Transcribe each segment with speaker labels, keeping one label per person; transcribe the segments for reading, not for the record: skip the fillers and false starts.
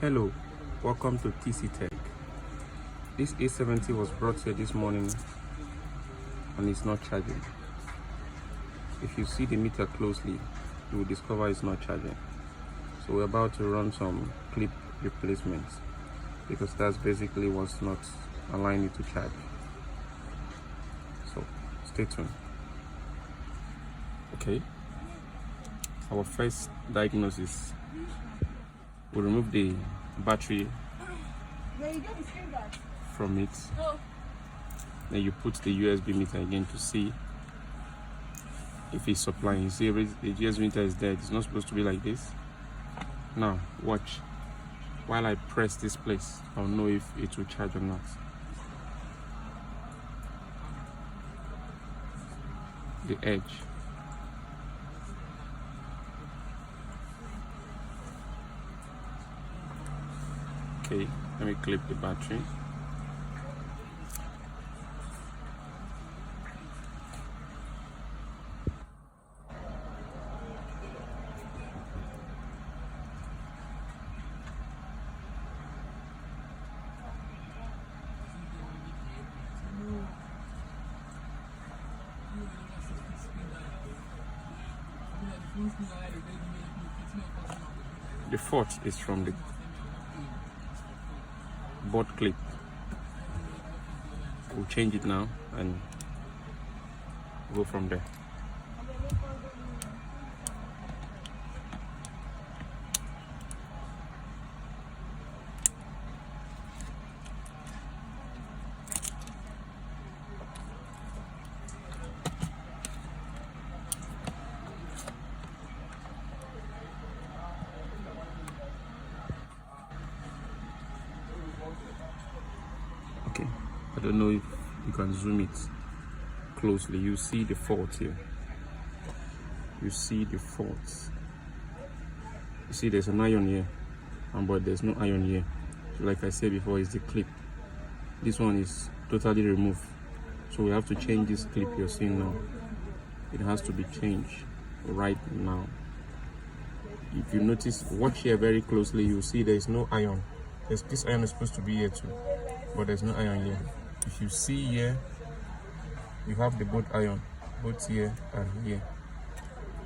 Speaker 1: Hello, welcome to TC Tech. This A70 was brought here this morning and it's not charging. If you see the meter closely, you will discover it's not charging. So we're about to run some clip replacements because that's basically what's not allowing it to charge. So stay tuned. Okay, our first diagnosis, we'll remove the battery from it. Then you put the USB meter again to see if it's supplying. You see the USB meter is dead. It's not supposed to be like this. Now watch. While I press this place, I'll know if it will charge or not. The edge. Okay, let me clip the battery. The fault is from the board clip. We'll change it now and go from there. Okay, I don't know if you can zoom it closely. You see the fault here. You see the fault. You see there's an iron here, but there's no iron here. So like I said before, it's the clip. This one is totally removed. So we have to change this clip you're seeing now. It has to be changed right now. If you notice, watch here very closely, you'll see there's no iron. This iron is supposed to be here too, but there's no iron here. If you see here, you have the both iron, both here and here.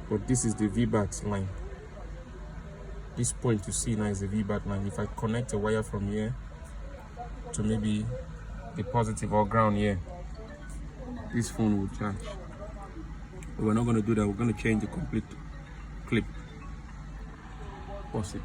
Speaker 1: But this is the VBAT line. This point you see now is the VBAT line. If I connect a wire from here to maybe the positive or ground here, this phone will charge. But we're not going to do that. We're going to change the complete clip. Pause it.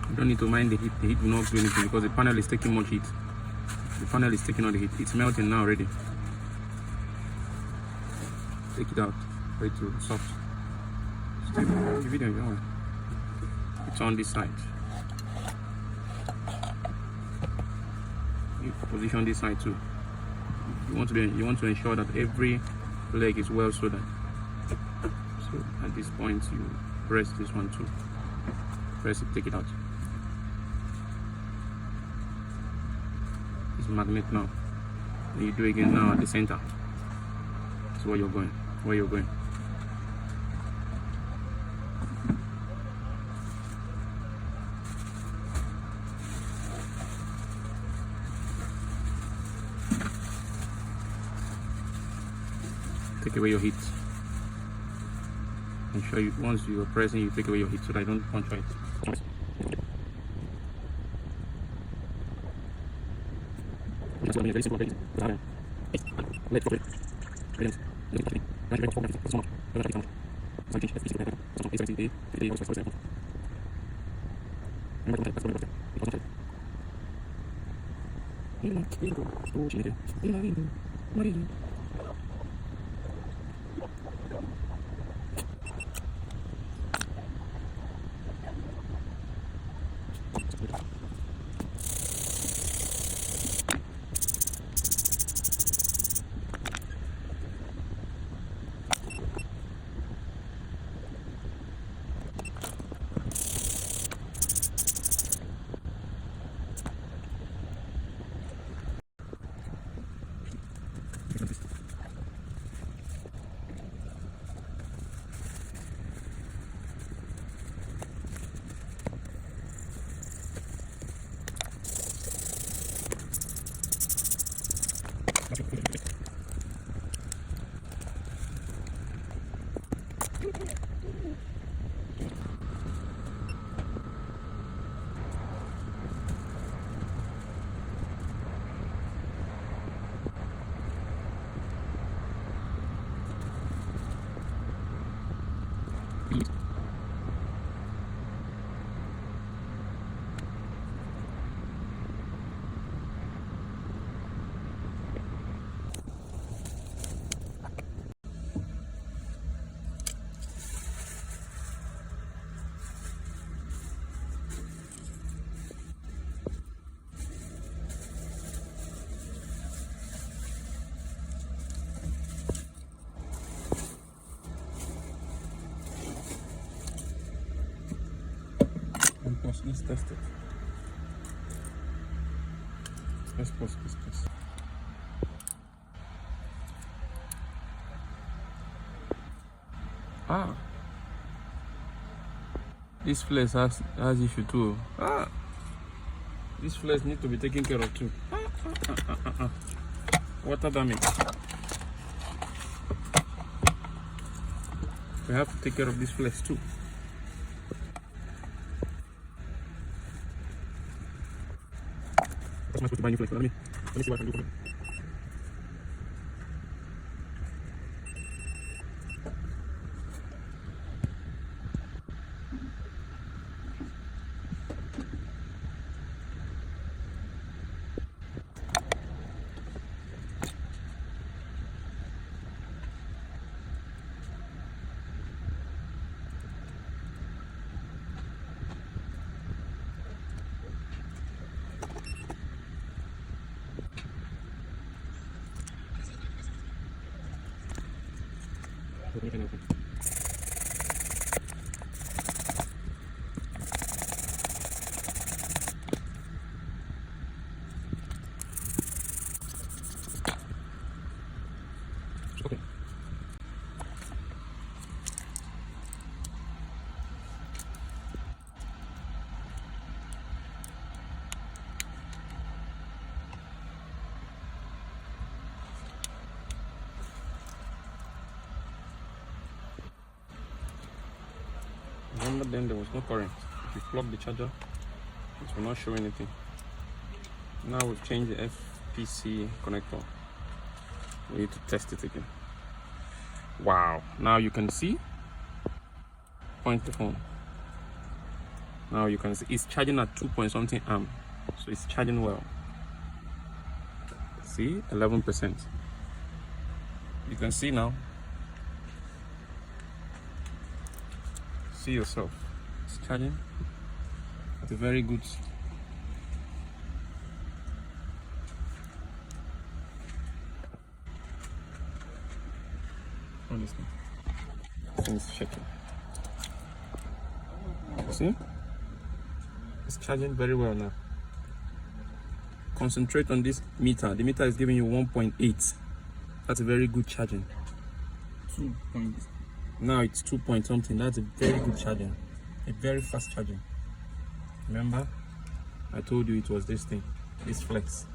Speaker 1: You don't need to mind the heat. The heat will not do anything because the panel is taking much heat. The panel is taking all the heat. It's melting now already. Take it out. Wait to soft. The video, it's on this side. You position this side too. You want to ensure that every leg is well soldered. So at this point you press this one too. Press it, take it out. magnet now. You do again now at the center. That's where you're going. Where you're going. Take away your heat. Ensure you, once you are pressing, you take away your heat so that I don't puncture it. Very simple, very easy. Let's go. Let's test it. Let's pause. This flex has issue too. This flex need to be taken care of too. Water damage. We have to take care of this flex too. Am I supposed to buy new flex? Let me see what I can do for it. Okay. Remember then there was no current. If you plug the charger, it will not show anything. Now we've changed the FPC connector. We need to test it again. Wow, now you can see. Point the phone. Now you can see it's charging at 2 point something amp, so it's charging well. See, 11%. You can see now. See yourself. It's charging at a very good. Honestly, things shaking. See, it's charging very well now. Concentrate on this meter. The meter is giving you 1.8. That's a very good charging. 2 point. Now it's 2 point something. That's a very good charging. A very fast charging. Remember, I told you it was this thing. This flex.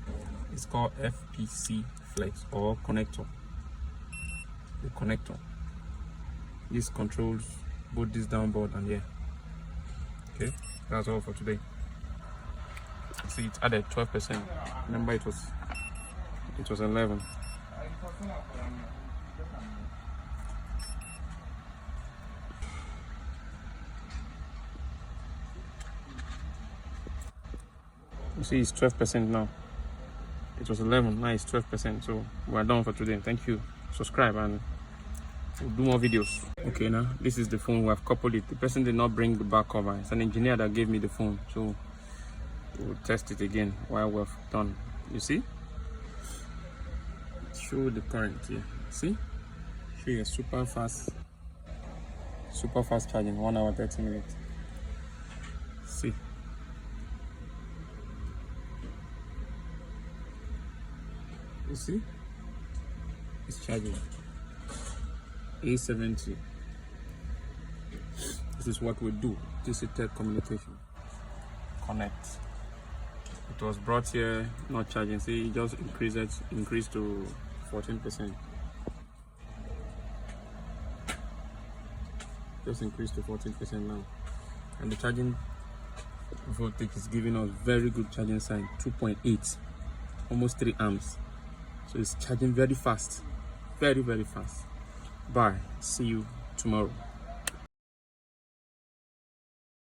Speaker 1: It's called FPC flex or connector. The connector. This controls both this downboard and here. Okay, that's all for today. See, it's added 12%. Remember, it was 11. You see, it's 12% now. It was 11, now it's 12%. So we're done for today. Thank you. Subscribe and we'll do more videos. Okay, now this is the phone. We have coupled it. The person did not bring the back cover. It's an engineer that gave me the phone. So we'll test it again while we're done. You see? Show the current here. See? Show you a super fast charging, 1 hour 30 minutes. See? You see? It's charging. A70. This is what we do. This is third communication. Connect. It was brought here not charging. See, it just increased to 14%. Just increased to 14% now. And the charging voltage is giving us very good charging sign, 2.8, almost 3 amps. So it's charging very fast, very fast. Bye. See you tomorrow.